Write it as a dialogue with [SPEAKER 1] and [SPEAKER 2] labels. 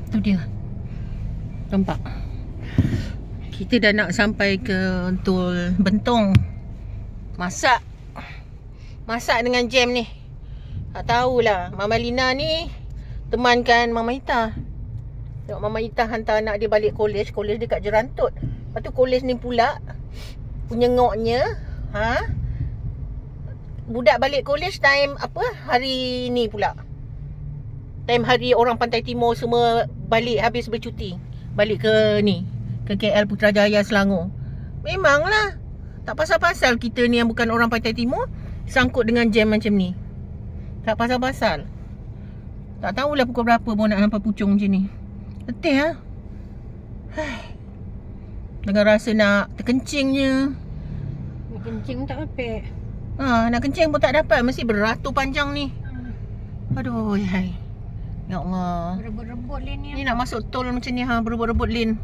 [SPEAKER 1] Tu dia. Nampak? Kita dah nak sampai ke Tol Bentong. Masak dengan jam ni. Tak tahulah. Mama Lina ni temankan Mama Ita. Tengok Mama Ita hantar anak dia balik kolej. Kolej dia kat Jerantut. Lepas tu kolej ni pula punya ngoknya, budak balik kolej time apa? Hari ni pula. Time hari orang Pantai Timur semua balik habis bercuti. Balik ke ni, ke KL Putrajaya Selangor. Memanglah. Tak pasal-pasal kita ni yang bukan orang Pantai Timur sangkut dengan jam macam ni. Tak pasal-pasal. Tak tahulah pukul berapa pun nak nampak pucung macam ni. Letih lah. Dengan rasa nak terkencingnya.
[SPEAKER 2] Nak kencing tak dapat.
[SPEAKER 1] Nak kencing pun tak dapat. Mesti beratur panjang ni. Aduh, hai. Ya Allah.
[SPEAKER 2] Rebut-rebut lane ni.
[SPEAKER 1] Ni nak masuk tol macam ni, berebut-rebut lane.